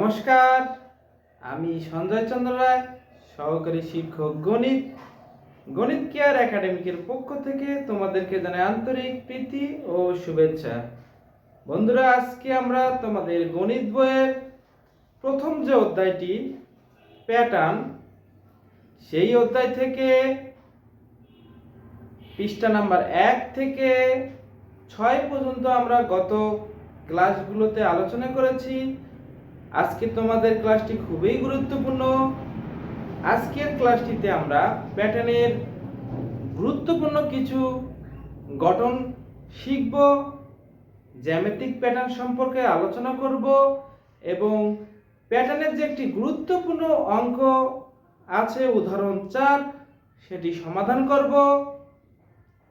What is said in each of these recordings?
নমস্কার, আমি সঞ্জয় চন্দ্র রায়, সহকারী শিক্ষক গণিত গণিত কেয়ার একাডেমিকের পক্ষ থেকে তোমাদেরকে জানাই আন্তরিক প্রীতি ও শুভেচ্ছা। বন্ধুরা, আজকে আমরা তোমাদের গণিত বইয়ের প্রথম যে অধ্যায়টি প্যাটার্ন, সেই অধ্যায় থেকে পৃষ্ঠা নাম্বার 1 থেকে 6 পর্যন্ত আমরা গত ক্লাসগুলোতে আলোচনা করেছি। আজকে তোমাদের ক্লাসটি খুবই গুরুত্বপূর্ণ। আজকের ক্লাসটিতে আমরা প্যাটার্নের গুরুত্বপূর্ণ কিছু গঠন শিখব, জ্যামিতিক প্যাটার্ন সম্পর্কে আলোচনা করব এবং প্যাটার্নের যে একটি গুরুত্বপূর্ণ অঙ্ক আছে উদাহরণ 4, সেটি সমাধান করব।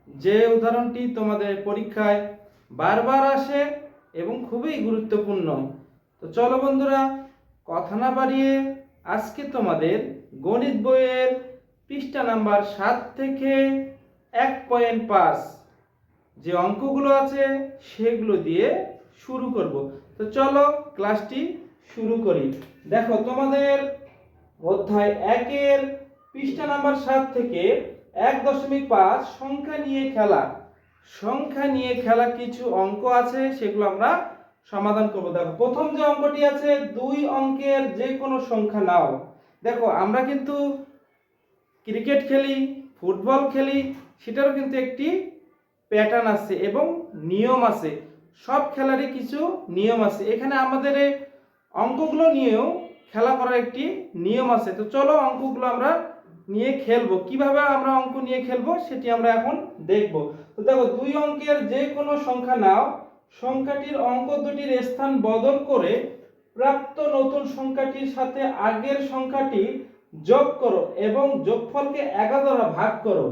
যে উদাহরণটি তোমাদের পরীক্ষায় বারবার আসে এবং খুবই গুরুত্বপূর্ণ। তো চলো বন্ধুরা, কথা না বাড়িয়ে আজকে তোমাদের গণিত বইয়ের পৃষ্ঠা নাম্বার 7 থেকে 1.5 যে অঙ্কগুলো আছে সেগুলো দিয়ে শুরু করব। তো চলো ক্লাসটি শুরু করি। দেখো, তোমাদের অধ্যায় 1-এর পৃষ্ঠা নাম্বার 7 থেকে 1.5 সংখ্যা নিয়ে খেলা কিছু অঙ্ক আছে, সেগুলো আমরা সমাধান করব। দেখো, প্রথম যে অঙ্কটি আছে, 2 অঙ্কের যে কোনো সংখ্যা নাও। দেখো, আমরা কিন্তু ক্রিকেট খেলি, ফুটবল খেলি, সেটারও কিন্তু একটি প্যাটার্ন আছে এবং নিয়ম আছে। সব খেলারই কিছু নিয়ম আছে। এখানে আমাদের এই অঙ্কগুলো নিয়েও খেলা করার একটি নিয়ম আছে। তো চলো অঙ্কগুলো আমরা নিয়ে খেলবো। কিভাবে আমরা অঙ্ক নিয়ে খেলবো সেটি আমরা এখন দেখব। তো দেখো, 2 অঙ্কের যে কোনো সংখ্যা নাও, সংখ্যাটির অঙ্ক দুটির স্থান বদল করে প্রাপ্ত নতুন সংখ্যাটির সাথে আগের সংখ্যাটি যোগ করো এবং যোগফলকে 11 দ্বারা ভাগ করো,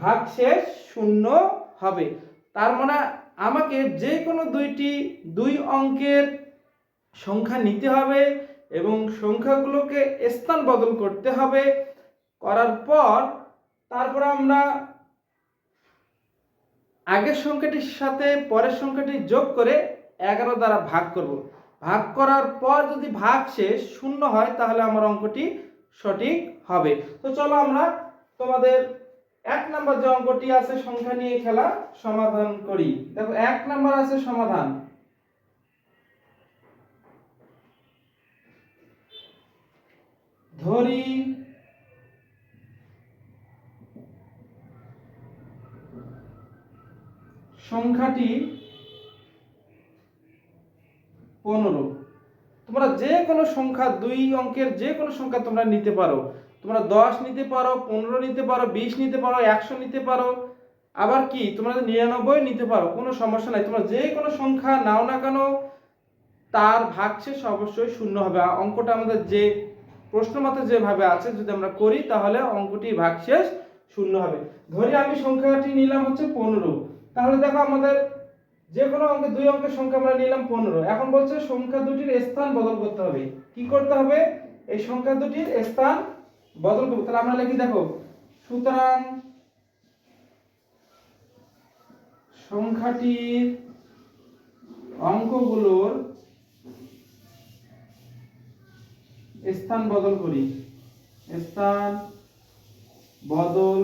ভাগশেষ 0 হবে। তার মানে আমাকে যে কোনো 2 অঙ্কের সংখ্যা নিতে হবে এবং সংখ্যাগুলোকে স্থান বদল করতে হবে। করার পর তারপর আমরা আগের সংখ্যাটির সাথে পরের সংখ্যাটি যোগ করে 11 দ্বারা ভাগ করব। ভাগ করার পর যদি ভাগশেষ 0 হয় তাহলে আমার অঙ্কটি সঠিক হবে। তো চলো আমরা তোমাদের 1 নম্বর যে অঙ্কটি আছে সংখ্যা নিয়ে খেলা সমাধান করি। দেখো, 1 নম্বর আছে সমাধান। ধরি সংখ্যাটি 15। তোমরা যে কোনো সংখ্যা, 2 অঙ্কের যে কোনো সংখ্যা তোমরা নিতে পারো। তোমরা 10 নিতে পারো, 15 নিতে পারো, 20 নিতে পারো, 100 নিতে পারো, আবার কি তোমরা 99 নিতে পারো, কোনো সমস্যা নাই। তোমরা যে কোনো সংখ্যা নাও না কেন, তার ভাগশেষ অবশ্যই 0 হবে। অঙ্কটা আমাদের যে প্রশ্ন মতে যেভাবে আছে যদি আমরা করি তাহলে অঙ্কটির ভাগশেষ 0 হবে। ধরি আমি সংখ্যাটি নিলাম হচ্ছে 15। তাহলে দেখো, আমাদের যে কোনো অঙ্কে 2 অঙ্কের সংখ্যা আমরা নিলাম 15। এখন বলছে সংখ্যা দুটির স্থান বদল করতে হবে। কি করতে হবে? এই সংখ্যা দুটির স্থান বদল করব। তাহলে আমরা লিখি, দেখো, সুতরাং সংখ্যাটির অঙ্কগুলোর স্থান বদল করি। স্থান বদল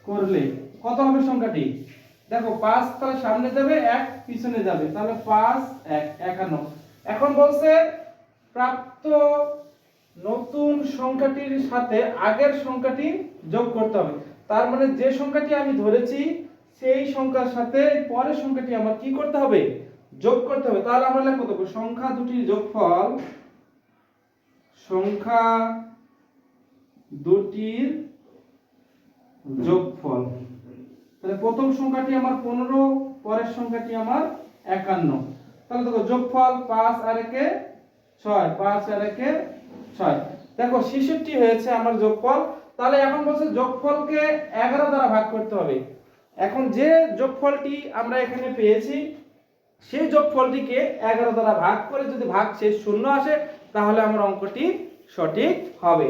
করলে কত হবে সংখ্যাটি? দেখো, 5 তাহলে সামনে যাবে, 1 পিছনে যাবে, তাহলে 5 1 51। এখন বলছে প্রাপ্ত নতুন সংখ্যাটির সাথে আগের সংখ্যাটি যোগ করতে হবে। তার মানে যে সংখ্যাটি আমি ধরেছি সেই সংখ্যার সাথে পরের সংখ্যাটি আমার কি করতে হবে? যোগ করতে হবে। তাহলে আমরা লিখব, দেখো, সংখ্যা দুটির যোগফল, সংখ্যা দুটির যোগফল। তাহলে প্রথম সংখ্যাটি আমার 15, পরের সংখ্যাটি আমার 51। তাহলে দেখো, যোগফল 5 আর 1 6, 5 আর 1 6। দেখো, 66 হয়েছে আমার যোগফল। তাহলে এখন বলছে যোগফলকে 11 দ্বারা ভাগ করতে হবে। এখন যে যোগফলটি আমরা এখানে পেয়েছি সেই যোগফলটিকে 11 দ্বারা ভাগ করে যদি ভাগশেষ 0 আসে তাহলে আমার অঙ্কটি সঠিক হবে।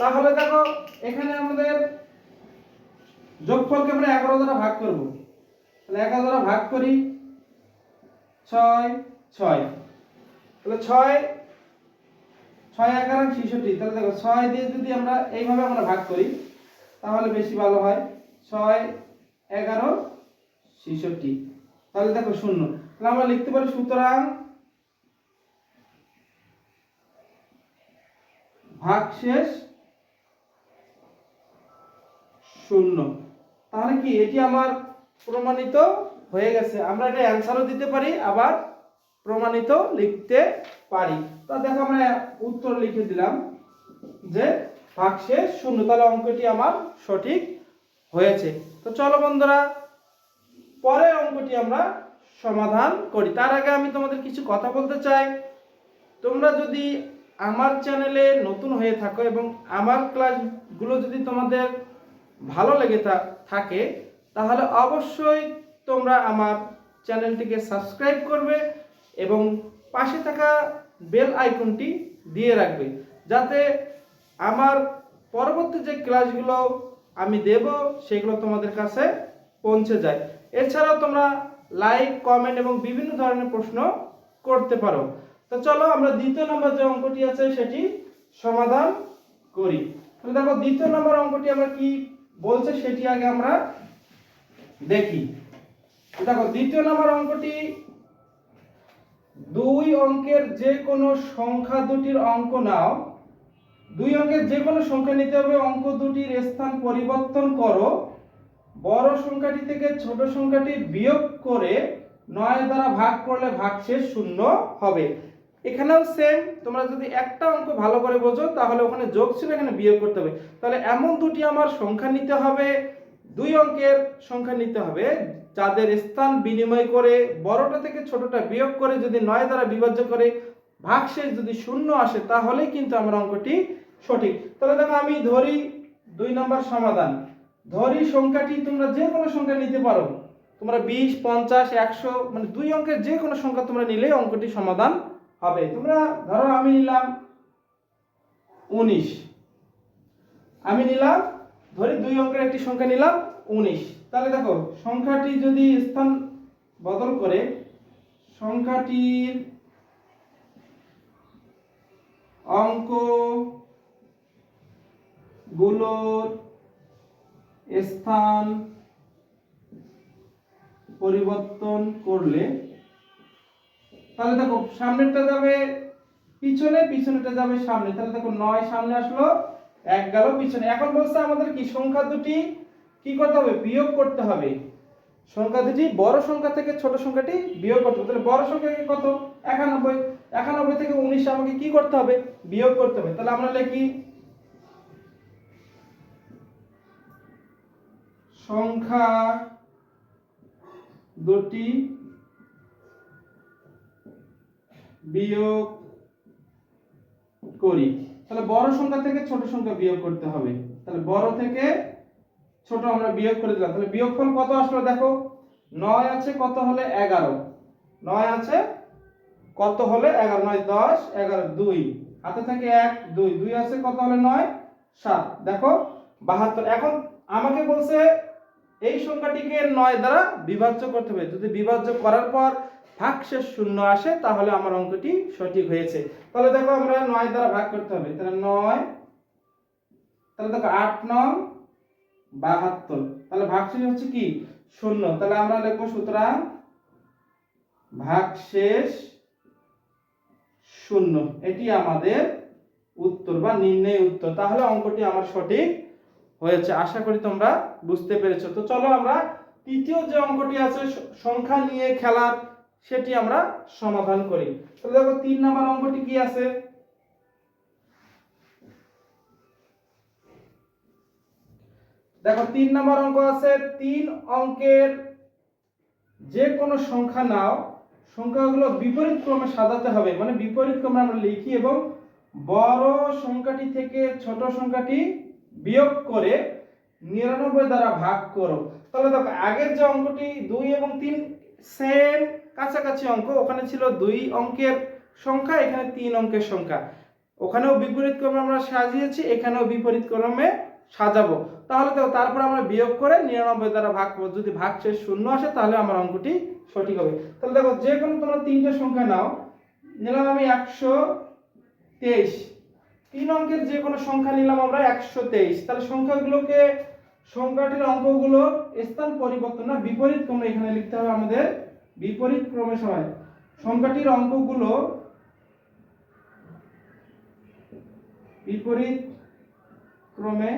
তাহলে দেখো, এখানে আমাদের যোগফলকে আমরা 11 দ্বারা ভাগ করব। তাহলে 11 দ্বারা ভাগ করি, 6 6। তাহলে 6 6 11 66, তাহলে দেখো 6 দিয়ে যদি আমরা এইভাবে আমরা ভাগ করি তাহলে বেশি ভালো হয়। 6 11 66, তাহলে দেখো শূন্য। তাহলে আমরা লিখতে পারি সুতরাং ভাগশেষ শূন্য। তাহলে কি এটি আমার প্রমাণিত হয়ে গেছে। আমরা এটা অ্যানসারও দিতে পারি, আবার প্রমাণিত লিখতে পারি। তো দেখো আমরা উত্তর লিখে দিলাম যে ভাগশেষ শূন্য, তাহলে অঙ্কটি আমার সঠিক হয়েছে। তো চলো বন্ধুরা পরের অঙ্কটি আমরা সমাধান করি। তার আগে আমি তোমাদের কিছু কথা বলতে চাই। তোমরা যদি আমার চ্যানেলে নতুন হয়ে থাকো এবং আমার ক্লাসগুলো যদি তোমাদের ভালো লেগে থাকে, তাহলে অবশ্যই তোমরা আমার চ্যানেলটিকে সাবস্ক্রাইব করবে এবং পাশে থাকা বেল আইকনটি দিয়ে রাখবে, যাতে আমার পরবর্তী যে ক্লাসগুলো আমি দেব সেগুলো তোমাদের কাছে পৌঁছে যায়। এছাড়াও তোমরা লাইক, কমেন্ট এবং বিভিন্ন ধরনের প্রশ্ন করতে পারো। তো চলো আমরা দ্বিতীয় নম্বর যে অঙ্কটি আছে সেটি সমাধান করি। তাহলে দেখো দ্বিতীয় নম্বর অঙ্কটি আমরা কি বলছে সেটি আগে আমরা দেখি। দেখো দ্বিতীয় নম্বর অঙ্কটি, দুই অঙ্কের যে কোনো সংখ্যা দুটির অঙ্ক নাও। দুই অঙ্কের যে কোনো সংখ্যা নিতে হবে, অঙ্ক দুটির স্থান পরিবর্তন করো, বড় সংখ্যাটি থেকে ছোট সংখ্যাটি বিয়োগ করে 9 দ্বারা ভাগ করলে ভাগশেষ শূন্য হবে। এখানেও সেম, তোমরা যদি একটা অঙ্ক ভালো করে বোঝো তাহলে ওখানে যোগ ছিল, এখানে বিয়োগ করতে হবে। তাহলে এমন দুটি আমার সংখ্যা নিতে হবে, দুই অঙ্কের সংখ্যা নিতে হবে যাদের স্থান বিনিময় করে বড়টা থেকে ছোটটা বিয়োগ করে যদি 9 দ্বারা বিভাজ্য করে ভাগশেষ যদি শূন্য আসে তাহলেই কিন্তু আমার অঙ্কটি সঠিক। তাহলে দেখো আমি ধরি 2 নম্বর সমাধান। ধরি সংখ্যাটি তোমরা যে কোনো সংখ্যা নিতে পারো, তোমরা 20 50 100 মানে দুই অঙ্কের যে কোনো সংখ্যা তোমরা নিলেই অঙ্কটি সমাধান হবে। তোমরা ধরো আমি নিলাম 19, আমি নিলাম ধরি দুই অঙ্কের একটি সংখ্যা নিলাম 19। তাহলে দেখো সংখ্যাটি যদি স্থান বদল করে সংখ্যাটির অঙ্ক গুলোর স্থান পরিবর্তন করলে, তাহলে দেখো সামনেরটা যাবে পিছনে, পিছনেটা যাবে সামনে। তাহলে দেখো 9 সামনে আসলো, 1 গেল পিছনে। এখন বলছে আমাদের কি সংখ্যা দুটি কি করতে হবে, বিয়োগ করতে হবে। সংখ্যা দুটি বড় সংখ্যা থেকে ছোট সংখ্যাটি বিয়োগ করতে হবে। তাহলে বড় সংখ্যা কত, 91, 91 থেকে 19 আমাকে কি করতে হবে, বিয়োগ করতে হবে। তাহলে আমরা লিখি সংখ্যা দুটি বিয়োগ করি। তাহলে বড় সংখ্যা থেকে ছোট সংখ্যা বিয়োগ করতে হবে। তাহলে বড় থেকে ছোট আমরা বিয়োগ করে দিলাম। তাহলে বিয়োগফল কত আসলো দেখো, 9 আছে কত হলে 11, 9 আছে কত হলে 11, 9 10 11 2 হাতে থাকে 1 2 2 আছে কত হলে 9 7, দেখো 72। এখন আমাকে বলছে এই সংখ্যাটিকে 9 দ্বারা বিভাজ্য করতে হবে। যদি বিভাজ্য করার পর ভাগশেষ শূন্য আসে তাহলে আমার অঙ্কটি সঠিক হয়েছে। তাহলে দেখো আমরা 9 দ্বারা ভাগ করতে হবে। তাহলে 9, তাহলে দেখো 8 9 72, তাহলে ভাগশেষ হচ্ছে কি শূন্য। তাহলে আমরা লিখব সুতরাং ভাগশেষ শূন্য, এটি আমাদের উত্তর বা নির্ণয় উত্তর। তাহলে অঙ্কটি আমার সঠিক হয়েছে। আশা করি তোমরা বুঝতে পেরেছো। তো চলো আমরা তৃতীয় যে অঙ্কটি আছে সংখ্যা নিয়ে খেলার, সেটি আমরা সমাধান করি। তাহলে দেখো 3 নম্বর অঙ্কটি কি আছে, দেখো 3 নম্বর অঙ্ক আছে, 3 অঙ্কের যে কোনো সংখ্যা নাও, সংখ্যাগুলো বিপরীত ক্রমে সাজাতে হবে। মানে বিপরীত ক্রমে আমরা লিখি এবং বড় সংখ্যাটি থেকে ছোট সংখ্যাটি বিয়োগ করে 99 দ্বারা ভাগ করো। তাহলে দেখো আগের যে অঙ্কটি 2 এবং 3 সেম কাছাকাছি অঙ্ক, ওখানে ছিল 2 অঙ্কের সংখ্যা, এখানে 3 অঙ্কের সংখ্যা। ওখানেও বিপরীত ক্রমে আমরা সাজিয়েছি, এখানেও বিপরীত ক্রমে সাজাবো। তাহলে তো তারপর আমরা বিয়োগ করে 99 দ্বারা ভাগ করব। যদি ভাগশেষ শূন্য আসে তাহলে আমার অঙ্কটি সঠিক হবে। তাহলে দেখো যে কোনো তোমরা 3টে সংখ্যা নাও, নিলাম আমি 123, 3 অঙ্কের যে কোনো সংখ্যা নিলাম আমরা 123। তাহলে সংখ্যাটির অঙ্কগুলো স্থান পরিবর্তন না বিপরীত ক্রমে এখানে লিখতে হবে আমাদের, বিপরীত ক্রমে সবাই সংখ্যাটির অঙ্কগুলো বিপরীত ক্রমে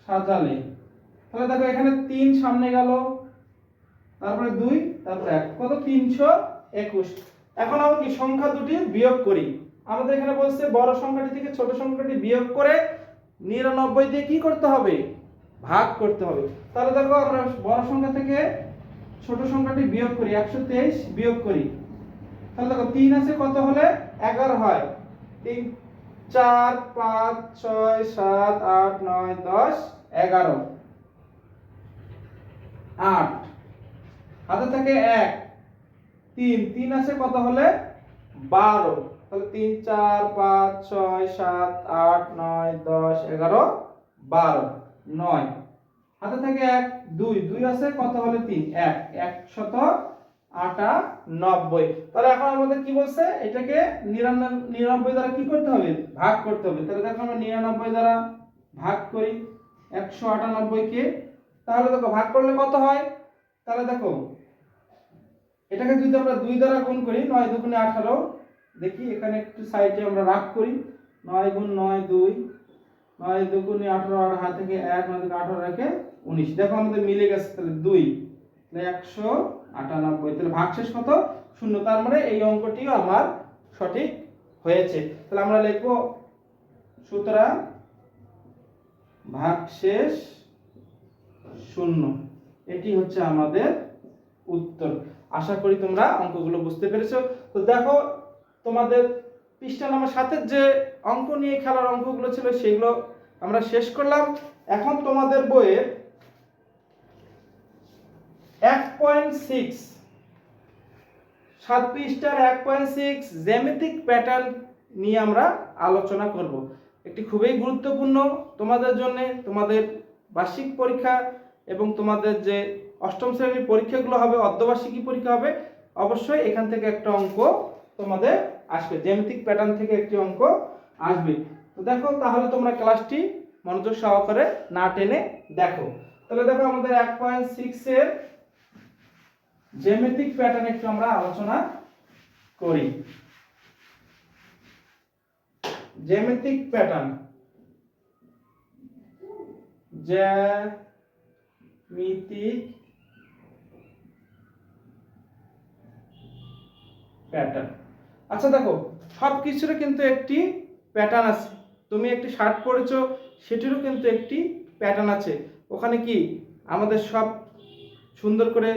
সাজালে। তাহলে দেখো এখানে 3 সামনে গেল, তারপরে 2, তারপরে 1, কত 321। এখন আমরা কি সংখ্যা দুটি বিয়োগ করি। আমাদের এখানে বলছে বড় সংখ্যাটি থেকে ছোট সংখ্যাটি বিয়োগ করে 99 দিয়ে কি করতে হবে, ভাগ করতে হবে। তাহলে দেখো আমরা বড় সংখ্যা থেকে ছোট সংখ্যাটি বিয়োগ করি, 123 বিয়োগ করি। তাহলে দেখো 3 আছে কত হলে 11 হয়, 3 4 5 6 7 8 9 10 11, 8 হাতে থাকে 1, 3 আছে কত হলে 12। তাহলে 3 4 5 6 7 8 9 10 11 12, 9 হাতে থাকে 1, 2 আছে কত হলে 3, 198। তাহলে এখন আমাদের কি বলছে, এটাকে 99 দ্বারা কি করতে হবে, ভাগ করতে হবে। তাহলে দেখো আমরা 99 দ্বারা ভাগ করি 198 কে। তাহলে দেখো ভাগ করলে কত হয়, তাহলে দেখো এটাকে যদি আমরা 2 দ্বারা গুণ করি 9 দুগুণে 18, দেখি এখানে একটু সাইডে আমরা রাখ করি, 9 গুণ 9 2, 9 দুগুণে 18, আর হাত থেকে 1, 9 থেকে 18 রেখে 19। দেখো আমাদের মিলে গেছে, তাহলে 2, তাহলে 198। তাহলে ভাগশেষ কত, 0। তার মানে এই অঙ্কটিও আমার সঠিক হয়েছে। তাহলে আমরা লিখব সুতরাং ভাগশেষ 0, এটি হচ্ছে আমাদের উত্তর। আশা করি তোমরা অঙ্কগুলো বুঝতে পেরেছো। তো দেখো তোমাদের পৃষ্ঠা নম্বর 7 যে অঙ্ক নিয়ে খেলার অঙ্কগুলো ছিল সেগুলো আমরা শেষ করলাম। এখন তোমাদের বইয়ের 1.6 7 পৃষ্ঠার 1.6 জ্যামিতিক প্যাটার্ন নিয়ে আমরা আলোচনা করব। একটি খুবই গুরুত্বপূর্ণ তোমাদের জন্য, তোমাদের বার্ষিক পরীক্ষা এবং তোমাদের যে অষ্টম শ্রেণীর পরীক্ষাগুলো হবে, অর্ধবার্ষিকী পরীক্ষা হবে, অবশ্যই এখান থেকে একটা অঙ্ক তোমাদের আসবে, জ্যামিতিক প্যাটার্ন থেকে একটি অঙ্ক আসবে। তো দেখো তাহলে তোমরা ক্লাসটি মনোযোগ সহকারে না টেনে দেখো। তাহলে দেখো আমাদের 1.6 এর জ্যামিতিক প্যাটার্ন একটু আমরা আলোচনা করি। জ্যামিতিক প্যাটার্ন, জ্যামিতিক প্যাটার্ন। আচ্ছা দেখো সব কিছুরও কিন্তু একটি প্যাটার্ন আছে। তুমি একটি শার্ট পরেছো, সেটিরও কিন্তু একটি প্যাটার্ন আছে। ওখানে কি আমাদের সব সুন্দর করে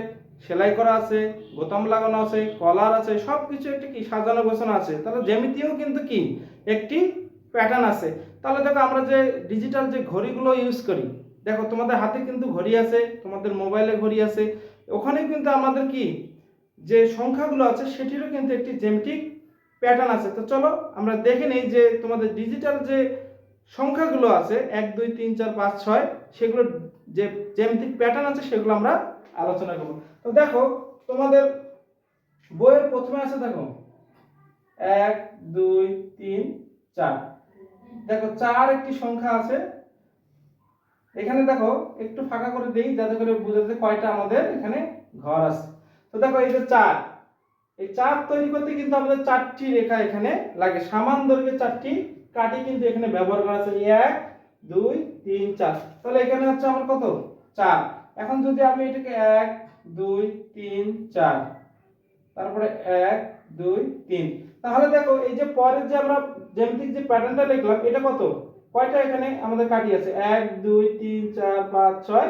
সেলাই করা আছে, বোতাম লাগানো আছে, কলার আছে, সব কিছু একটি কি সাজানো গোছানো আছে। তাহলে জ্যামিতিও কিন্তু কি একটি প্যাটার্ন আছে। তাহলে দেখো আমরা যে ডিজিটাল যে ঘড়িগুলো ইউজ করি, দেখো তোমাদের হাতে কিন্তু ঘড়ি আছে, তোমাদের মোবাইলে ঘড়ি আছে, ওখানে কিন্তু আমাদের কি যে সংখ্যাগুলো আছে সেটিরও কিন্তু একটি জ্যামিতিক প্যাটার্ন আছে। তো চলো আমরা দেখে নেই যে তোমাদের ডিজিটাল যে সংখ্যাগুলো আছে 1 2 3 4 5 6, সেগুলো যে জ্যামিতিক প্যাটার্ন আছে সেগুলো আমরা আলোচনা করব। তো দেখো তোমাদের বইয়ের প্রথমে আছে, দেখো 1 2 3 4, দেখো 4 একটি সংখ্যা আছে। এখানে দেখো একটু ফাঁকা করে দেই যাতে করে বোঝা যায় কয়টা আমাদের এখানে ঘর আছে। তো দেখো এই যে 4, এই 4 তৈরি করতে কিন্তু আমাদের 4টি রেখা এখানে লাগে, সমান দৈর্ঘ্যের 4টি কাঠি কিন্তু এখানে ব্যবহার করা আছে, 1 2 3 4। তাহলে এখানে হচ্ছে আমার কত 4। এখন যদি আমি এটাকে 1 2 3 4, তারপরে 1 2 3, তাহলে দেখো এই যে পরের যে আমরা জ্যামিতিক যে প্যাটার্নটা লিখলাম এটা কত, কয়টা এখানে আমাদের কাঠি আছে, 1 2 3 4 5 6,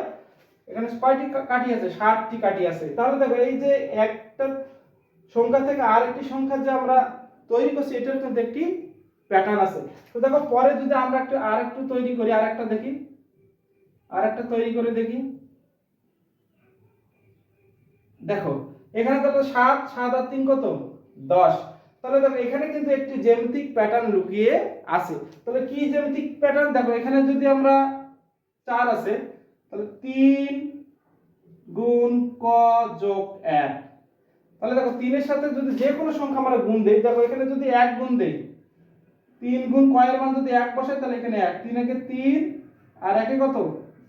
এখানে কয়টি কাঠি আছে, 7টি কাঠি আছে। তাহলে দেখো এই যে একটা সংখ্যা থেকে আরেকটি সংখ্যা যে আমরা তৈরি করছি এটার কিন্তু একটি প্যাটার্ন আছে। তো দেখো পরে যদি আমরা আরেকটু তৈরি করি, আরেকটা দেখি, আরেকটা তৈরি করে দেখি, দেখো এখানে দেখো 7 7 আর 3 কত 10। তাহলে দেখো এখানে কিন্তু একটি জ্যামিতিক প্যাটার্ন লুকিয়ে আছে। তাহলে কি জ্যামিতিক প্যাটার্ন, দেখো এখানে যদি আমরা 4 আছে, তাহলে 3 গুণ ক যোগ 1, তাহলে দেখো 3 এর সাথে যদি যে কোনো সংখ্যা আমরা গুণ দেই, দেখো এখানে যদি 1 গুণ দেই, 3 গুণ কয়ের মান যদি 1 বসাই তাহলে এখানে 1, 3 একে 3 আর 1 এ কত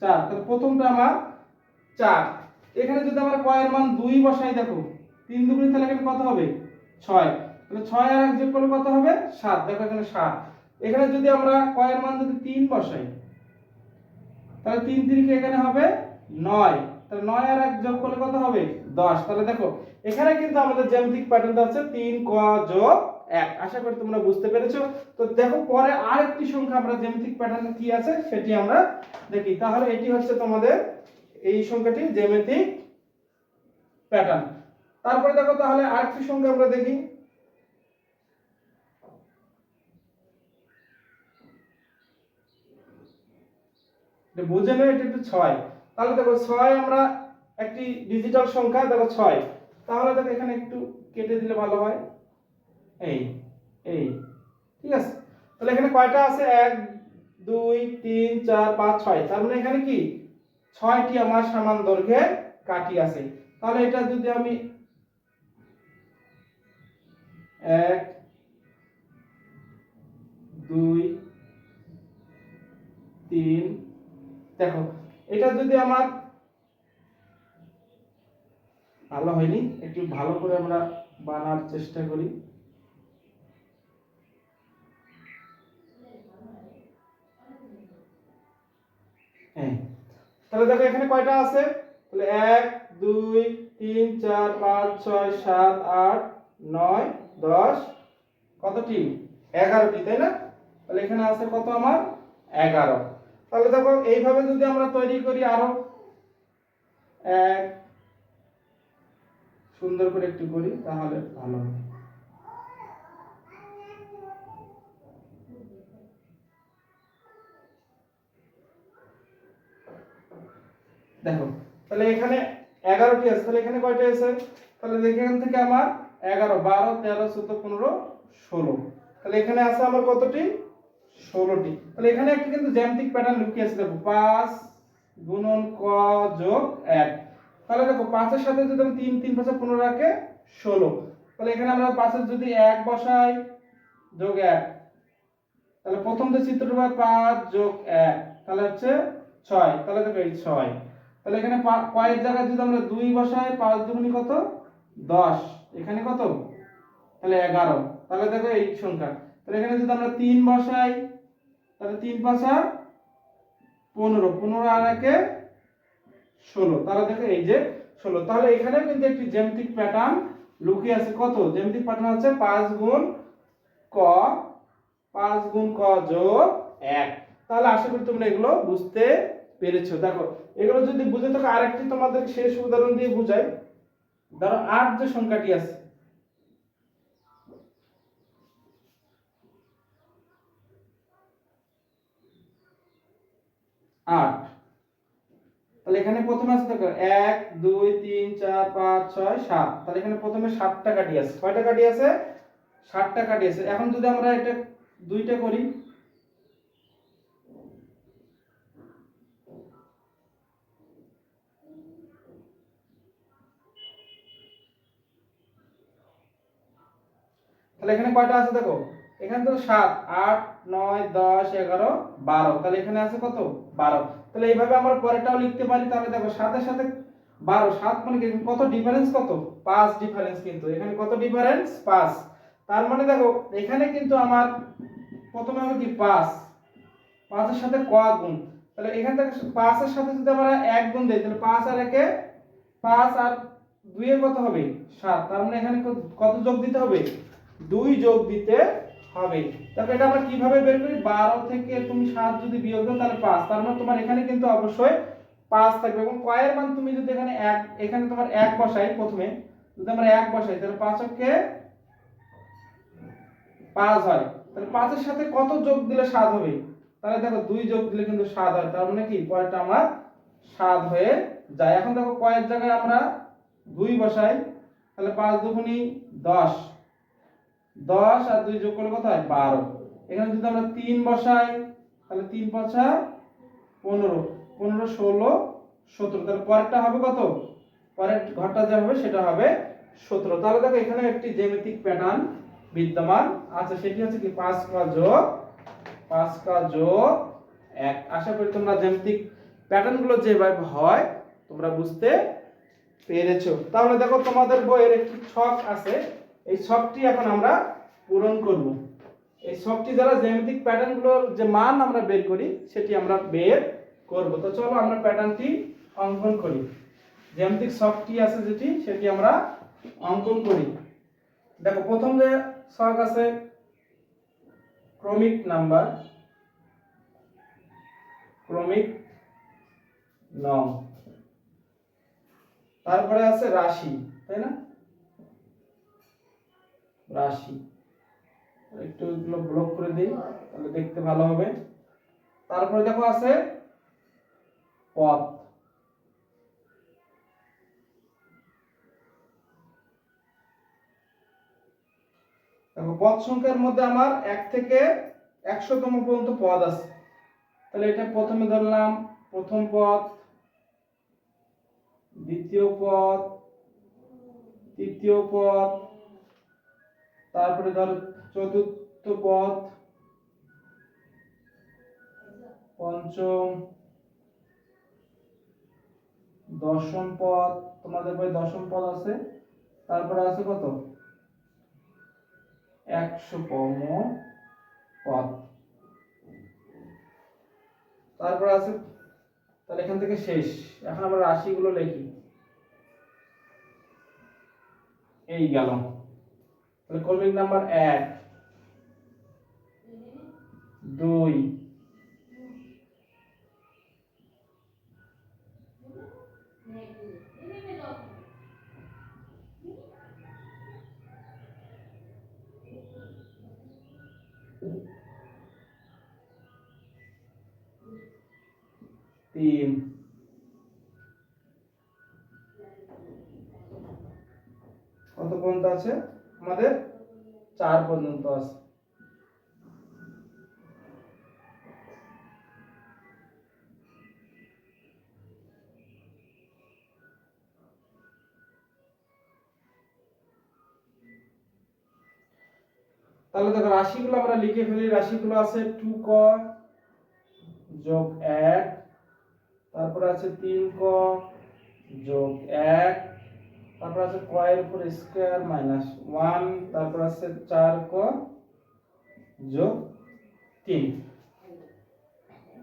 4, তাহলে প্রথমটা আমার 4। এখানে যদি আমরা কয়ের মান 2 বসাই, দেখো 3 দুগুণ তাহলে এখানে কত হবে 6, তাহলে 6 আর 1 যোগ করলে কত হবে 7, দেখো এখানে 7। এখানে যদি আমরা কয়ের মান যদি 3 বসাই তাহলে 3 3 এখানে হবে 9, তাহলে 9 আর 1 যোগ করলে কত হবে 10। তাহলে দেখো এখানে কিন্তু আমাদের জ্যামিতিক প্যাটার্নটা হচ্ছে 3 ক যোগ 1। আশা করি তোমরা বুঝতে পেরেছো। তো দেখো পরে আরেকটি সংখ্যা আমরা জ্যামিতিক প্যাটার্ন কি আছে সেটি আমরা দেখি। তাহলে এটি হচ্ছে তোমাদের এই সংখ্যাটি জ্যামিতিক প্যাটার্ন। তারপরে দেখো তাহলে আরেকটি সংখ্যা আমরা দেখি। এটা বুঝে নাও, এটা একটু 6। তাহলে দেখো 6 আমরা একটি ডিজিটাল সংখ্যা, দেখো 6। তাহলে দেখো এখানে একটু কেটে দিলে ভালো হয়, এই এই ঠিক আছে। তাহলে এখানে কয়টা আছে 1 2 3 4 5 6, তার মানে এখানে কি 6টি আমার সমান দৈর্ঘ্যের কাঠি আছে। তাহলে এটা যদি আমি 1 2 3, দেখো এটা যদি আমার ভালো হয়নি, একটু ভালো করে আমরা বানার চেষ্টা করি। হ্যাঁ, তাহলে দেখো এখানে কয়টা আছে, তাহলে 1 2 3 4 5 6 7 8 9 10, কতটি 11টি, তাই না? তাহলে এখানে আছে কত আমার 11। তাহলে দেখো এইভাবে যদি আমরা তৈরি করি আরো এক সুন্দর করে একটু করি তাহলে ভালো হবে। দেখো তাহলে এখানে 11টি আছে, তাহলে এখানে কয়টা আছে, তাহলে এখান থেকে আমার 11 12 13 14 15 16, তাহলে এখানে আছে আমার কতটি 16টি। তাহলে এখানে একটা কিন্তু জ্যামিতিক প্যাটার্ন লুকিয়ে আছে, দেখো 5 গুণন ক যোগ 1। তাহলে দেখো 5 এর সাথে যদি আমি 3 3 5 15 রাখে 16, তাহলে এখানে আমরা 5 এর যদি 1 বসাই যোগ 1, তাহলে প্রথম যে চিত্রটা হবে 5 যোগ 1, তাহলে হচ্ছে 6, তাহলে দেখো এই 6। তাহলে এখানে কয়ের জায়গায় যদি আমরা 2 বসাই, 5 দুগুণী কত 10, এখানে কত তাহলে 11, তাহলে দেখো এই সংখ্যা। তাহলে এখানে যদি আমরা 3 বসাই তাহলে 3 5 15, 15 আর 1 16, তাহলে দেখো এই যে 16। তাহলে এখানেও কিন্তু একটি জ্যামিতিক প্যাটার্ন লুকিয়ে আছে। কত জ্যামিতিক প্যাটার্ন হচ্ছে 5 গুণ ক, 5 গুণ ক যোগ 1। তাহলে আশা করি তোমরা এগুলো বুঝতে পেরেছো। দেখো এগুলো যদি বুঝে থাকো আরেকটি তোমাদের শেষ উদাহরণ দিয়ে বুঝাই। ধরো 8 যে সংখ্যাটি আছে, 8, তাহলে এখানে প্রথমে আছে দেখো 1 2 3 4 5 6 7, তাহলে এখানে প্রথমে 7টা কাঠি আছে। কয়টা কাঠি আছে 7টা কাঠি আছে। এখন যদি আমরা এটা দুইটা করি, তাহলে এখানে কয়টা আছে দেখো, এখানে তো 7 8 9 10 11 12, তাহলে এখানে আছে কত 12। তাহলে এইভাবে আমরা পরেরটাও লিখতে পারি। তাহলে দেখো 7 এর সাথে 12, 7 মানে কি কত ডিফারেন্স, কত 5 ডিফারেন্স, কিন্তু এখানে কত ডিফারেন্স 5। তার মানে দেখো এখানে কিন্তু আমার প্রথমে হবে কি 5, 5 এর সাথে ক গুণ, তাহলে এখান থেকে 5 এর সাথে যদি আমরা 1 গুণ দেই তাহলে 5 আর 1 5 আর 2 এর কত হবে 7, তার মানে এখানে কত যোগ দিতে হবে 2 যোগ দিতে হবে। তাহলে এটা আমরা কিভাবে বের করি, 12 থেকে তুমি 7 যদি বিয়োগ দাও তাহলে 5, তার মানে তোমার এখানে কিন্তু অবশ্যই 5 থাকবে। এবং কয়ের মান তুমি যদি এখানে 1, এখানে তোমার 1 বসাই, প্রথমে যদি আমরা 1 বসাই তাহলে 5 কে 5 হয়, তাহলে 5 এর সাথে কত যোগ দিলে 7 হবে, তাহলে দেখো 2 যোগ দিলে কিন্তু 7 হয়। তার মানে কি পরেরটা আমার 7 হয়ে যায়। এখন দেখো কয়ের জায়গায় আমরা 2 বসাই, তাহলে 5 দুগুণী 10, 10 আর 2 যোগ করলে কত হয় 12। এখানে যদি আমরা 3 বসাই তাহলে 3 5 15, 15 16 17, তাহলে পরেরটা হবে কত, পরের ঘরটা যা হবে সেটা হবে 17। তাহলে দেখো এখানে একটি জ্যামিতিক প্যাটার্ন বিদ্যমান আছে, সেটি হচ্ছে কি 5 আশা করি তোমরা জ্যামিতিক প্যাটার্ন গুলো যেভাবে হয় তোমরা বুঝতে পেরেছো। তাহলে দেখো তোমাদের বইয়ের একটি ছক আছে, এই ছকটি এখন আমরা পূরণ করব। এই ছকটি দ্বারা জ্যামিতিক প্যাটার্ন গুলোর যে মান আমরা বের করি সেটি আমরা বের করব। তো চলো আমরা প্যাটার্নটি অঙ্কন করি। জ্যামিতিক ছকটি আছে যেটি সেটি আমরা অঙ্কন করি। দেখো প্রথম যে ছক আছে ক্রমিক নাম্বার, ক্রমিক নং, তারপরে আছে রাশি, তাই না, রাশি, একটু এগুলো ব্লক করে দিই তাহলে দেখতে ভালো হবে। তারপরে দেখো আছে পথ, দেখো পদ সংখ্যার মধ্যে আমার 1 থেকে 100তম পর্যন্ত পদ আছে। তাহলে এটা প্রথমে ধরলাম প্রথম পদ, দ্বিতীয় পদ, তৃতীয় পদ, তারপরে ধরো চতুর্থ পদ, পঞ্চম, দশম পদ, তোমাদের বই দশম পদ আছে। তারপরে আছে কত 100তম পদ। তারপর আছে, তাহলে এখান থেকে শেষ। এখন আমরা রাশিগুলো লিখি, এই গেল। তাহলে ক্রমিক নাম্বার 1, 2, 3, কত পর্যন্ত আছে আমাদের 4 পর্যন্ত আছে। তাহলে দেখো রাশিগুলো আমরা লিখে ফেলি। রাশিগুলো আছে 2ক যোগ 1, তারপরে আছে 3ক যোগ 1, তারপর আছে ক এর উপর স্কয়ার মাইনাস 1, তারপর আছে 4ক যোগ 3।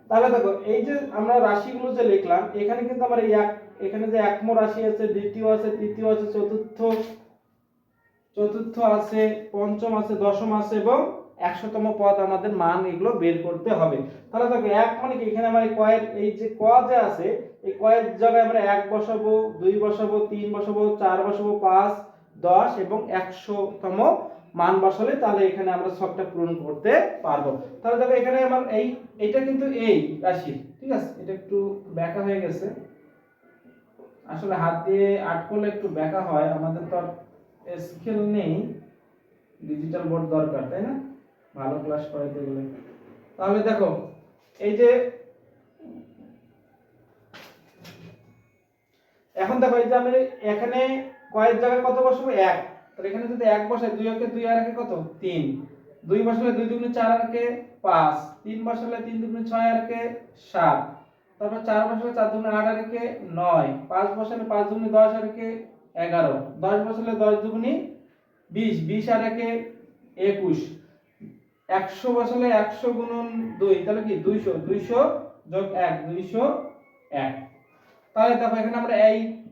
তাহলে দেখো এই যে আমরা রাশিগুলো যে লিখলাম, এখানে কিন্তু আমার এই এখানে যে একম রাশি আছে, দ্বিতীয় আছে, তৃতীয় আছে, চতুর্থ আছে, পঞ্চম আছে, দশম আছে এবং 100তম পদ আমাদের মান এগুলো বের করতে হবে। তাহলে দেখো এক মানে কি, এখানে আমার এই যে ক যে আছে, এই ক এর জায়গায় আমরা 1 বসাবো, 2 বসাবো, 3 বসাবো, 4 বসাবো, 5, 10 এবং 100তম মান বসালে তাহলে এখানে আমরা ছকটা পূরণ করতে পারবো। তাহলে দেখো এখানে আমার এইটা কিন্তু এই রাশি, ঠিক আছে, এটা একটু ব্যাকা হয়ে গেছে, আসলে হাত দিয়ে আট করলে একটু ব্যাকা হয়, আমাদের তো স্কেল নেই, ডিজিটাল বোর্ড দরকার, তাই না, ভালো ক্লাস করাইতে গেলে। তাহলে দেখো এই যে এখন দেখো এই যে আমি এখানে কয়ের জায়গায় কত বসাবো 1, তাহলে এখানে যদি 1 বসাই, 2 কে 2 আর একে কত 3, 2 বসালে 2 দুগুণে 4 আর একে 5, 3 বসালে 3 দুগুণে 6 আর একে 7, তারপর 4 বসালে 4 দুগুণে 8 আর একে 9, 5 বসালে 5 দুগুণে 10 আর একে 11, 10 বসালে 10 দুগুণে 20, 20 আর একে 21, 100 বসালে 100 গুণন 2, তাহলে কি 200, 200 যোগ 1, 201। তাহলে দেখো এখানে আমরা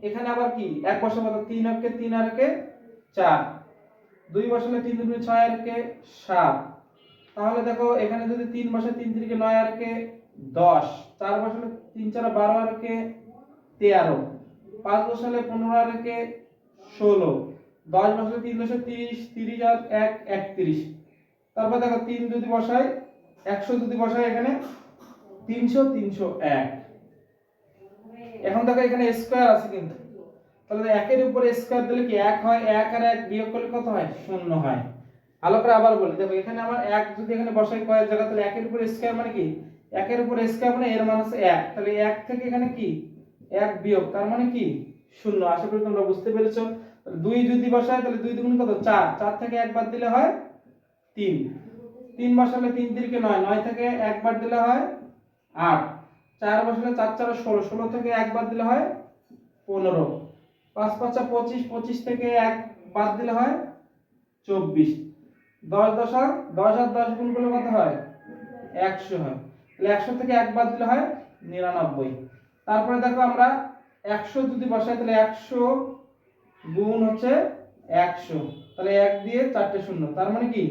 এখানে আবার কি 1 বসাবো, 3 আর কে 3 আর একে 4, 2 বসালে 3 দুগুণে 6 আর একে 7, তাহলে দেখো এখানে যদি 3 বসাই 3 3 9 আর একে 10, 4 বসালে 3 4 12 আর একে 13, 5 বসালে 15 আর একে 16, 10 বসালে 3 10 30, 30 আর 1 31। তারপর দেখো 3 যদি বসাই 100 যদি বসাই এখানে 300 301। এখন দেখো এখানে স্কয়ার আছে কিন্তু, তাহলে 1 এর উপরে স্কয়ার দিলে কি 1 হয়, 1 আর 1 বিয়োগ করলে কত হয় 0 হয়। ভালো করে আবার বলি, দেখো এখানে আমার 1 যদি এখানে বসাই কয়ের জায়গা, তাহলে 1 এর উপরে স্কয়ার মানে কি 1 এর উপরে স্কয়ার মানে এর মান আছে 1, তাহলে 1 থেকে এখানে কি 1 বিয়োগ, তার মানে কি 0। আশা করি তোমরা বুঝতে পেরেছো। 2 যদি বসায় তাহলে 2 দুগুণ কত 4, 4 থেকে 1 বাদ দিলে হয় 3, 3 বসালে 3 3 9, 9 থেকে 1 বাদ দিলে হয় 8, 4 বসালে 4 4 16, 16 থেকে 1 বাদ দিলে হয় 15, 5 5 25, 25 থেকে 1 বাদ দিলে হয় 24, 10 10 আর 10 গুণ করলে কত হয় 100 হয়। তাহলে 100 থেকে 1 বাদ দিলে হয় 99। তারপরে দেখো আমরা 100 যদি বসাই তাহলে 100 গুণ হচ্ছে 100, তাহলে 1 দিয়ে 4টে শূন্য, তার মানে কি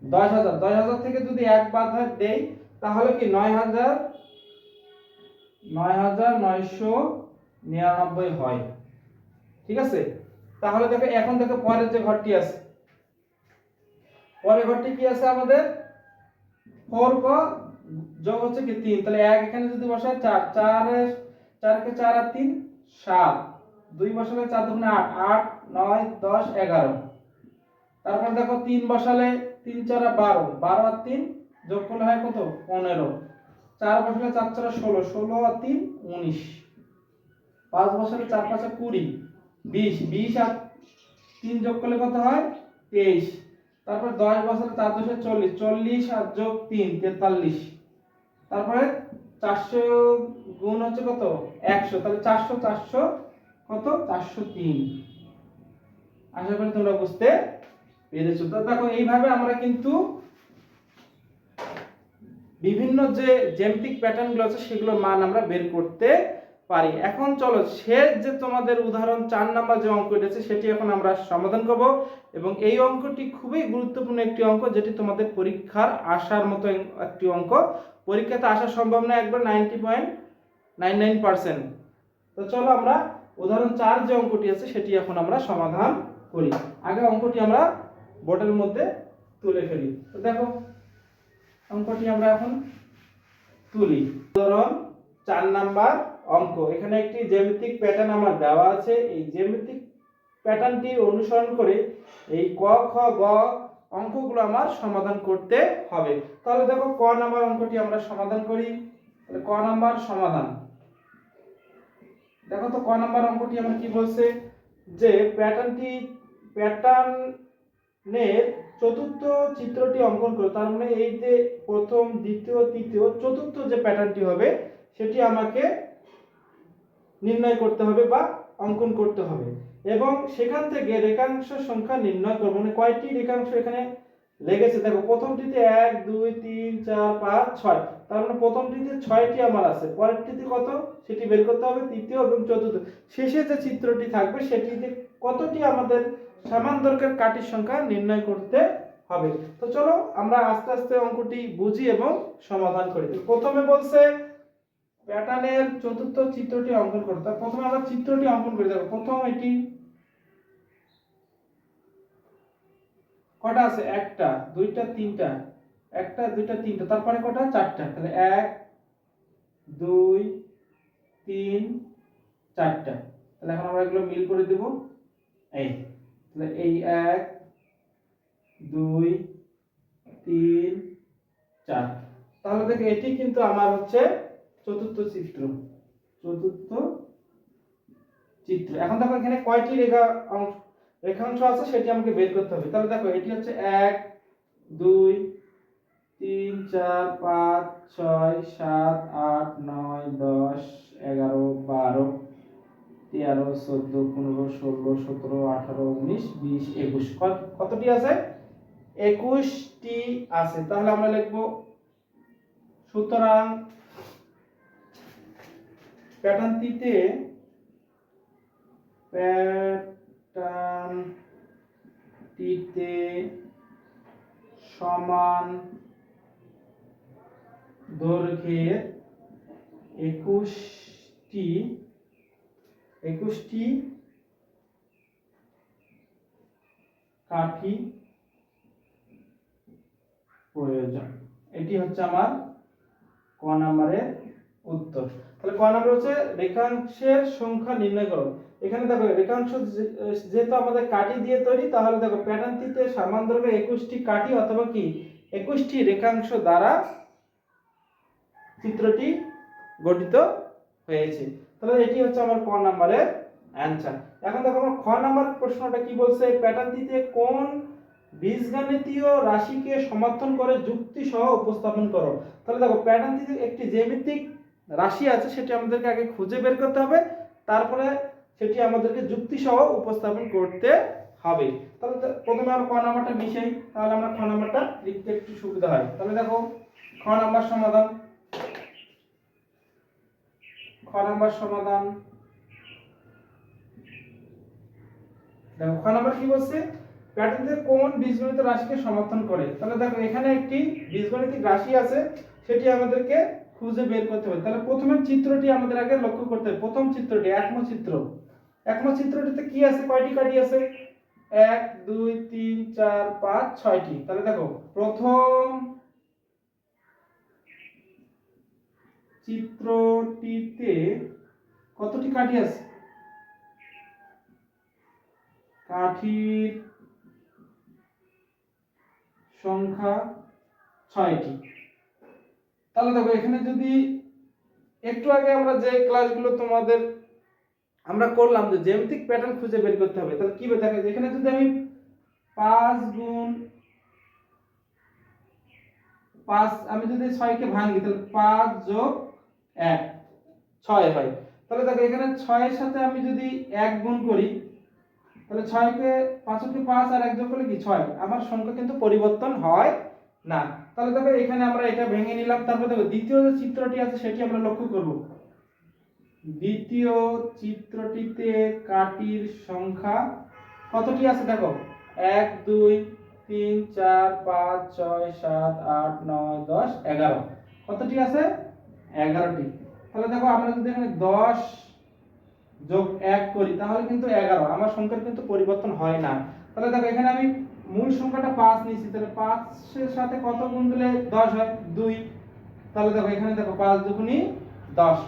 10,000, 10,000 থেকে যদি 1 বাদ দেই তাহলে কি 9,999 হয়। ঠিক আছে, তাহলে দেখো এখন দেখো পরের যে ঘরটি আছে, পরের ঘরটি কি আছে আমাদের 4 ক যোগ হচ্ছে কি 3, তাহলে 1 এখানে যদি বসাই 4, 4 কে 4 আর 3 7, 2 বসালে 4 দুগুণে 8, 8 9 10 11, তারপর দেখো 3 বসালে 3 4 12, 12 আর 3 যোগ করলে হয় কত 15, 4 বসালে 4 4 16, 16 আর 3 19, 5 বসালে 4 5 20, 20, 20 আর 3 যোগ করলে কত হয় 23, তারপর 10 বসালে 4 10 40, 40 আর যোগ 3 43, তারপরে 400 গুণ হচ্ছে কত 100, তাহলে 400 400 কত 403। আশা করি তোমরা বুঝতে পেরেছো। তো দেখো এইভাবে আমরা কিন্তু বিভিন্ন যে জ্যামিতিক প্যাটার্নগুলো আছে সেগুলোর মান আমরা বের করতে পারি। এখন চলো শেষ যে তোমাদের উদাহরণ 4 নাম্বার যে অঙ্কটি আছে সেটি এখন আমরা সমাধান করব, এবং এই অঙ্কটি খুবই গুরুত্বপূর্ণ একটি অঙ্ক, যেটি তোমাদের পরীক্ষার আসার মতো একটি অঙ্ক। পরীক্ষাতে আসা সম্ভব না একবার 90.99%। তো চলো আমরা উদাহরণ 4 যে অঙ্কটি আছে সেটি এখন আমরা সমাধান করি। আগে অঙ্কটি আমরা বোর্ডের মধ্যে তুলে ফেলি। তো দেখো অঙ্কটি আমরা এখন তুলি। উদাহরণ 4 নাম্বার অঙ্ক, এখানে একটি জ্যামিতিক প্যাটার্ন আমার দেওয়া আছে। এই জ্যামিতিক প্যাটার্নটি অনুসরণ করে এই ক খ গ অঙ্কগুলো আমার সমাধান করতে হবে। তাহলে দেখো ক নাম্বার অঙ্কটি আমরা সমাধান করি। তাহলে ক নাম্বার সমাধান, দেখো তো ক নাম্বার অঙ্কটি আমার কি বলছে, যে প্যাটার্নের চতুর্থ চিত্রটি অঙ্কন করো। তার মানে এই যে প্রথম দ্বিতীয় তৃতীয় চতুর্থ যে প্যাটার্নটি হবে সেটি আমাকে নির্ণয় করতে হবে বা অঙ্কন করতে হবে, এবং সেখান থেকে রেখাংশ সংখ্যা নির্ণয় করব। মানে কয়টি রেখাংশ এখানে লেগেছে দেখো, প্রথমটিতে 1 2 3 4 5 6, তার মানে প্রথমটিতে 6টি আমার আছে, পরেরটিতে কত সেটি বের করতে হবে, তৃতীয় এবং চতুর্থ শেষে যে চিত্রটি থাকবে সেটিতে কতটি আমাদের সমান্তরালের কাটির সংখ্যা নির্ণয় করতে হবে। তো চলো আমরা আস্তে আস্তে অঙ্কটি বুঝি এবং সমাধান করি। প্রথমে বলছে প্যাটার্নের চতুর্থ চিত্রটি অঙ্কন করতে। প্রথমে আমরা চিত্রটি অঙ্কন করে দেখো, প্রথম এটি কটা আছে, একটা দুইটা তিনটা, একটা দুইটা তিনটা, তারপরে কটা চারটা, তাহলে 1 2 3 4টা। তাহলে এখন আমরা এগুলো মিল করে দেব, এই তাহলে এই 1 2 3 4। তাহলে দেখো এটি কিন্তু আমার হচ্ছে চতুর্থ চিত্র, চতুর্থ চিত্র। এখন দেখো এখানে কয়টি রেখাংশ আছে সেটি আমাকে বের করতে হবে। তাহলে দেখো এটি হচ্ছে 1 2 3 4 5 6 7 8 9 10 11 12 13 14 15 16 17 18 19 20 21, কতটি আছে 21টি আছে। তাহলে আমরা লিখব, সুতরাং প্যাটার্নটিতে সমান দৈর্ঘ্যের 21টি কাঠি প্রয়োজন। এটি হচ্ছে আমার ক নম্বরের উত্তর। তাহলে ক নম্বর হচ্ছে রেখাংশের সংখ্যা নির্ণয় করো। এখানে দেখো রেখাংশ যেহেতু আমাদের কাঠি দিয়ে তৈরি, তাহলে দেখো প্যাটার্নটিতে সমান দৈর্ঘ্যের 21টি কাঠি অথবা কি 21টি রেখাংশ দ্বারা চিত্রটি গঠিত হয়েছে। তাহলে এটি হচ্ছে আমার ক নম্বরের অ্যান্সার। এখন দেখো আমার খ নাম্বার প্রশ্নটা কি বলছে, প্যাটার্নটিতে কোন বীজগণিতীয় রাশিকে সমর্থন করে যুক্তি সহ উপস্থাপন করো। তাহলে দেখো প্যাটার্নটিতে একটি জ্যামিতিক রাশি আছে, সেটি আমাদেরকে আগে খুঁজে বের করতে হবে, তারপরে সেটি আমাদেরকে যুক্তি সহ উপস্থাপন করতে হবে। তাহলে প্রথমে আমরা ক নাম্বারটা মিশাই, তাহলে আমরা খ নাম্বারটা লিখতে একটু সুবিধা হয়। তাহলে দেখো খ নাম্বার সমাধান, খ নাম্বার সমাধান দেখো খ নাম্বার কি বলছে, প্যাটার্নটিতে কোন বীজগণিত রাশিকে সমর্থন করে। তাহলে দেখো এখানে একটি বীজগণিতিক রাশি আছে, সেটি আমাদেরকে খুঁজে বের করতে হবে। তাহলে প্রথমে চিত্রটি আমাদের আগে লক্ষ্য করতে হবে, প্রথম চিত্রটি একম চিত্র। একম চিত্রটিতে কি আছে, কয়টি কাঠি আছে, 1 2 3 4 5 6টি। তাহলে দেখো প্রথম চিত্রটিতে কতটি কাঠি আছে, কাঠির সংখ্যা 6টি। তাহলে দেখো এখানে যদি একটু আগে আমরা যে ক্লাসগুলো তোমাদের আমরা করলাম যে জ্যামিতিক প্যাটার্ন খুঁজে বের করতে হবে, তাহলে কি দেখা যায়, এখানে যদি আমি 5 গুণ 5 আমি যদি 6 কে ভাঙি, তাহলে 5 যোগ 1 6 হয়। তাহলে দেখো এখানে 6 এর সাথে আমি যদি 1 গুণ করি, তাহলে 6 কে 5 কে 5 আর 1 যোগ করলে কি 6, আমার সংখ্যা কিন্তু পরিবর্তন হয় না। তাহলে দেখো এখানে আমরা এটা ভেঙে নিলাম। তারপর দেখো দ্বিতীয় যে চিত্রটি আছে সেটি আমরা লক্ষ্য করব। দ্বিতীয় চিত্রটিতে কাঠির সংখ্যা কতটি আছে, দেখো 1 2 3 4 5 6 7 8 9 10 11 কতটি আছে, 11টি। তাহলে দেখো আমরা যদি এখানে 10 যোগ 1 করি তাহলে কিন্তু 11, আমার সংখ্যার কিন্তু পরিবর্তন হয় না। তাহলে দেখো এখানে আমি মূল সংখ্যাটা 5 নিয়েছি, তাহলে 5 এর সাথে কত গুণ দিলে 10 হয়, 2। তাহলে দেখো এখানে দেখো 5 দুগুণী 10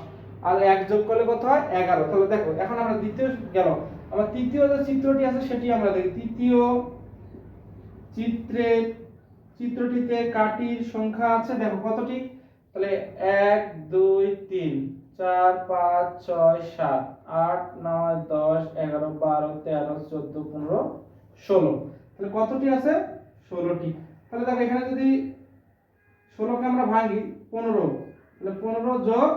আর 1 যোগ করলে কত হয়, 11। তাহলে দেখো এখন আমরা দ্বিতীয় গেল, আবার তৃতীয় যে চিত্রটি আছে সেটি আমরা দেখি। তৃতীয় চিত্রটিতে কাঠির সংখ্যা আছে, দেখো কতটি, তাহলে 1 2 3 4 5 6 7 8 9 10 11 12 13 14 15 16, তাহলে কতটি আছে, 16টি। তাহলে দেখো এখানে যদি 16 কে আমরা ভাঙি 15, তাহলে 15 যোগ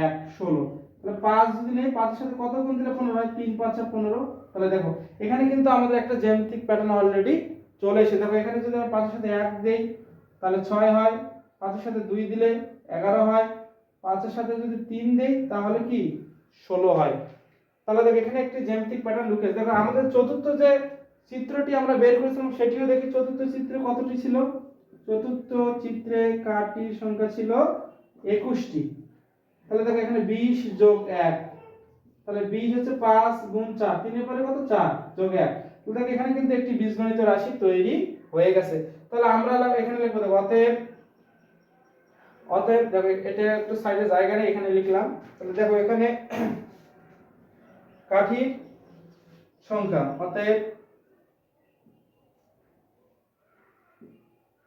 1 16, তাহলে 5 যদি নেই 5 এর সাথে কত গুণ দিলে 15 হয়, 3 5 15। তাহলে দেখো এখানে কিন্তু আমাদের একটা জ্যামিতিক প্যাটার্ন অলরেডি চলে এসেছে। দেখো এখানে যদি আমরা 5 এর সাথে 1 দেই তাহলে 6 হয়, 5 এর সাথে 2 দিলে 11 হয়, 5 এর সাথে যদি 3 দেই তাহলে কি 16 হয়। তাহলে দেখো এখানে একটি জ্যামিতিক প্যাটার্ন লুকিয়ে আছে। দেখো আমাদের চতুর্থ যে চিত্রটি আমরা বের করেছিলাম সেটিও দেখি, চতুর্থ চিত্রে কতটি ছিল, চতুর্থ চিত্রে কাঠির সংখ্যা ছিল 21টি। তাহলে দেখো এখানে 20 যোগ 1, তাহলে 20 হচ্ছে 5 গুণ 4, 3 এর পরে কত 4 যোগ 1, তাহলে দেখো এখানে কিন্তু একটি বীজগণিত রাশি তৈরি হয়ে গেছে। তাহলে আমরা এখানে লিখব দেখো অতএব, অতএব দেখো এটা একটু সাইডে জায়গা নেই, এখানে লিখলাম। তাহলে দেখো এখানে কাঠির সংখ্যা, অতএব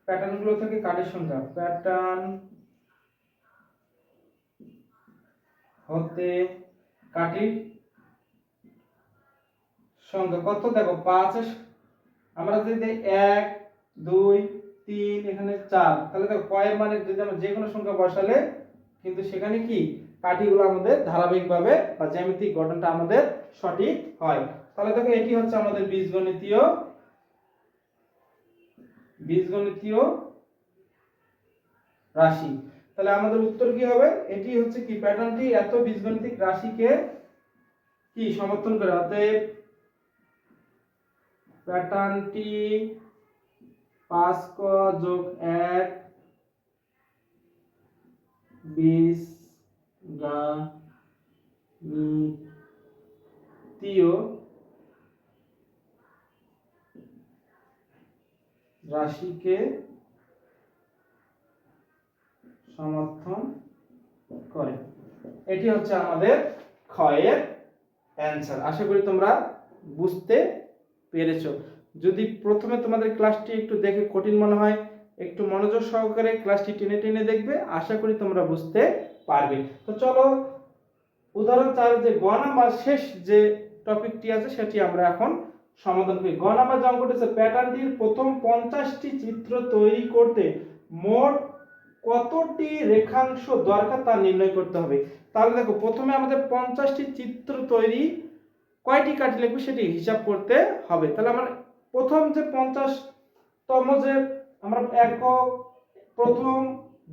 প্যাটার্ন গুলো থেকে কাঠির সংখ্যা, প্যাটার্ন হতে কাঠির সংখ্যা কত, দেখো 5 আমরা যদি 1 2 3 এখানে 4, তাহলে দেখো কয়ের মানে যদি আমরা যে কোনো সংখ্যা বসালে কিন্তু সেখানে কি কাঠিগুলো আমাদের ধারাবাহিকভাবে বা জ্যামিতিক গঠনটা আমাদের সঠিক হয়। তাহলে দেখো এটি হচ্ছে আমাদের বীজগণিতীয় রাশি। তাহলে আমাদের উত্তর কি হবে, এটি হচ্ছে কি প্যাটার্নটি এত বীজগণিতিক রাশিকে কি সমর্থন করে, অতএব প্যাটার্নটি 5 ক যোগ 1 বীজগণিতীয় রাশিকে সমর্থন করে। এটি হচ্ছে আমাদের খ এর অ্যান্সার। আশা করি তোমরা বুঝতে পেরেছো। যদি প্রথমে তোমাদের ক্লাসটি একটু দেখে কঠিন মনে হয়, একটু মনোযোগ সহকারে ক্লাসটি টেনে টেনে দেখবে, আশা করি তোমরা বুঝতে পারবে। তো চলো উদাহরণ 4 যে গ নাম্বার শেষ যে টপিকটি আছে সেটি আমরা এখন সমাধান করি। গ নাম্বার যে অঙ্কটি আছে, প্যাটার্নটির প্রথম 50টি চিত্র তৈরি করতে মোট কতটি রেখাংশ দরকার তা নির্ণয় করতে হবে। তাহলে দেখো প্রথমে আমাদের 50টি চিত্র তৈরি কয়টি কাঠি লাগবে সেটি হিসাব করতে হবে। তাহলে আমার প্রথম যে 50তম যে আমরা একক, প্রথম,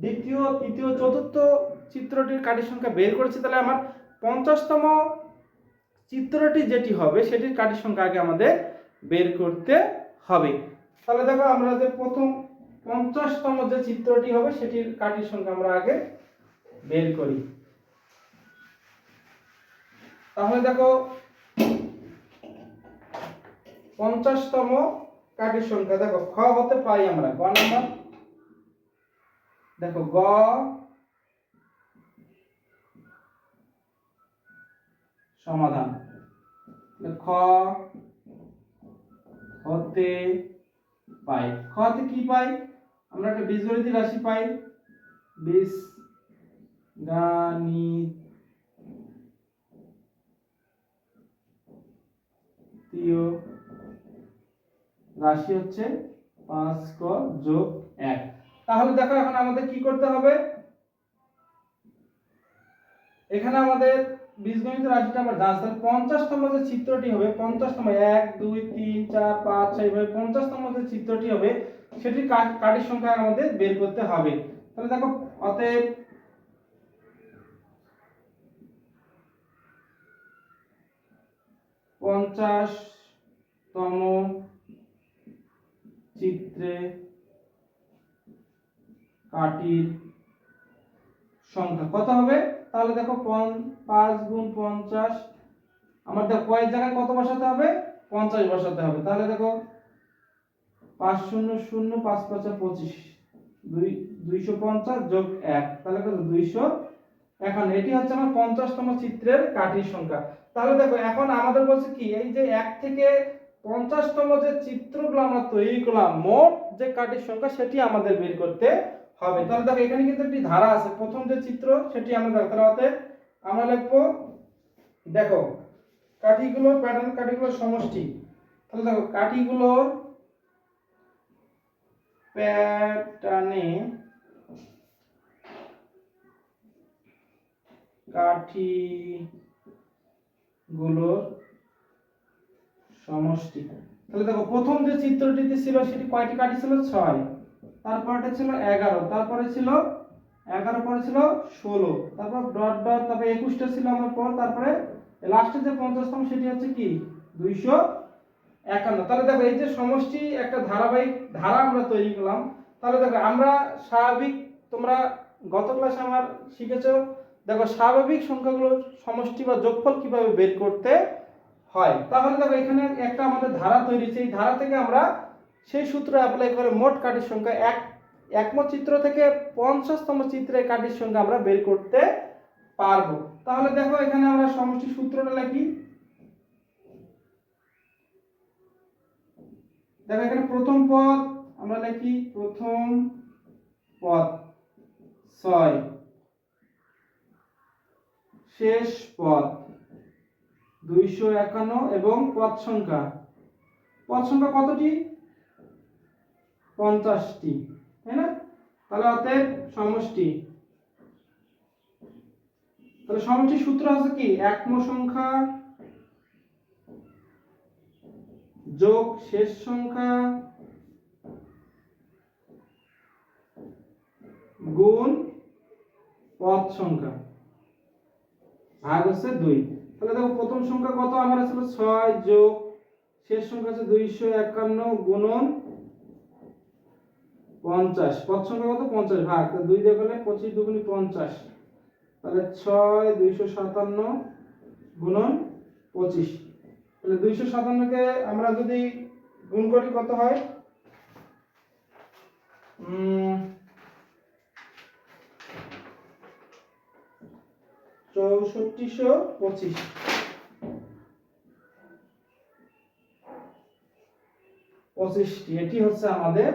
দ্বিতীয়, তৃতীয়, চতুর্থ চিত্রটির কাঠির সংখ্যা বের করেছি। তাহলে আমার 50তম চিত্রটি যেটি হবে সেটির কাঠির সংখ্যা আগে আমাদের বের করতে হবে। তাহলে দেখো আমরা যে প্রথম 50তম যে চিত্রটি হবে সেটির কাঠির সংখ্যা আমরা আগে বের করি। তাহলে দেখো 50তম কাঠির সংখ্যা দেখো খ হতে পাই আমরা গ নাম্বার, দেখো গ সমাধান, খ হতে পাই। খ হতে কি পাই? আমরা একটা বীজগণিত রাশি পাই, বীজগণিতীয় রাশি হচ্ছে 5ক যোগ 1। তাহলে দেখো এখন আমাদের কি করতে হবে, এখানে আমাদের বীজগণিত রাশিটা আমরা জানি। তাহলে 50তম যে চিত্রটি হবে, 50তম 1 2 3 4 5 6 এইভাবে 50তম যে চিত্রটি হবে সেটির কাঠির সংখ্যা আমাদের বের করতে হবে। তাহলে দেখো অতএব পঞ্চাশতম চিত্রে কাঠির সংখ্যা কত হবে? তাহলে দেখো 5 গুণ 50, আমার দেখো কয়ের জায়গায় কত বসাতে হবে? 50 বসাতে হবে। তাহলে দেখো 5 0 0 5 5 25, 250 যোগ 1, তাহলে কত? 200। এখন এটি হচ্ছে আমার 50তম চিত্রের কাঠির সংখ্যা। তাহলে দেখো এখন আমাদের বলছে কি, এই যে 1 থেকে 50তম যে চিত্রগুলো আমরা তৈরি করলাম মোট যে কাঠির সংখ্যা সেটি আমাদের বের করতে হবে। তাহলে দেখো এখানে কিন্তু একটি ধারা আছে, প্রথম যে চিত্র সেটি আমরা তাহলে আমরা লিখবো, দেখো কাঠিগুলোর প্যাটার্ন, কাঠিগুলোর সমষ্টি। তাহলে দেখো কাঠিগুলোর প্যাটার্নে কাঠিগুলোর সমষ্টি। তাহলে দেখো প্রথম যে চিত্রটিতে ছিল সেটি কয়টি কাঠি ছিল? 6, তারপরটা ছিল 11, তারপরে ছিল 11, পরে ছিল 16, তারপর ডট ডট, তারপরে 21টা ছিল আমার পর, তারপরে লাস্টে যে 50তম সেটি হচ্ছে কি 251। তাহলে দেখো এই যে সমষ্টি একটা ধারাবাহিক ধারা আমরা তৈরি করলাম। তাহলে দেখো আমরা স্বাভাবিক, তোমরা গত ক্লাসে আমার শিখেছো, দেখো স্বাভাবিক সংখ্যাগুলোর সমষ্টি বা যোগফল কিভাবে বের করতে হয়। তাহলে দেখো এখানে একটা আমাদের ধারা তৈরি হয়েছে, এই ধারা থেকে আমরা সেই সূত্র অ্যাপ্লাই করে মোট কাঠির সংখ্যা একম চিত্র থেকে 50তম চিত্রের কাঠির সংখ্যা আমরা বের করতে পারবো। তাহলে দেখো এখানে আমরা সমষ্টি সূত্রটা লিখি। দেখো এখানে প্রথম পদ আমরা লিখি, প্রথম পদ 6, শেষ পদ 251 এবং পদ সংখ্যা কতটি? 50টি, তাই না? তাহলে অতএব সমষ্টি, তাহলে সমষ্টি সূত্র আছে কি, একম সংখ্যা যোগ শেষ সংখ্যা গুণ পদ সংখ্যা ভাগ হচ্ছে 2। তাহলে দেখো প্রথম সংখ্যা কত আমার ছিল 6 যোগ শেষ সংখ্যা আছে 251 গুণন 50, পদ সংখ্যা কত? 50, ভাগ 2 দিয়ে করলে 25 দুগুণে 50, তাহলে 6 257 গুণন 25। তাহলে 257 কে আমরা যদি গুণ করি কত হয়? 6425, এটি হচ্ছে আমাদের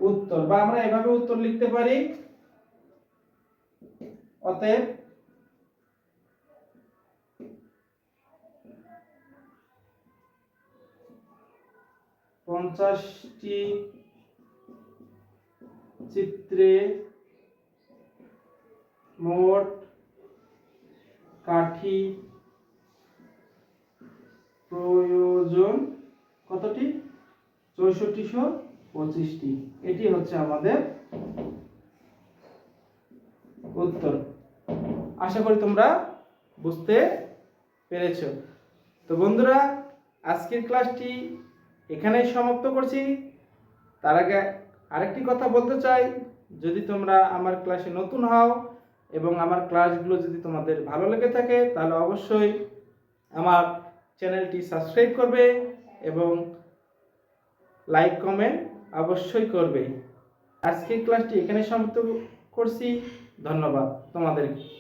উত্তর। বা আমরা এভাবে উত্তর লিখতে পারি, অতএব 50টি চিত্রে মোট কাঠি প্রয়োজন কতটি? 6425টি। এটি হচ্ছে আমাদের উত্তর। আশা করি তোমরা বুঝতে পেরেছ। তো বন্ধুরা, আজকের ক্লাসটি এখানেই সমাপ্ত করছি। তার আগে আরেকটি কথা বলতে চাই, যদি তোমরা আমার ক্লাসে নতুন হও এবং আমার ক্লাসগুলো যদি তোমাদের ভালো লেগে থাকে, তাহলে অবশ্যই আমার চ্যানেলটি সাবস্ক্রাইব করবে এবং লাইক কমেন্ট অবশ্যই করবে। আজকের ক্লাসটি এখানে সমাপ্ত করছি। ধন্যবাদ তোমাদেরকে।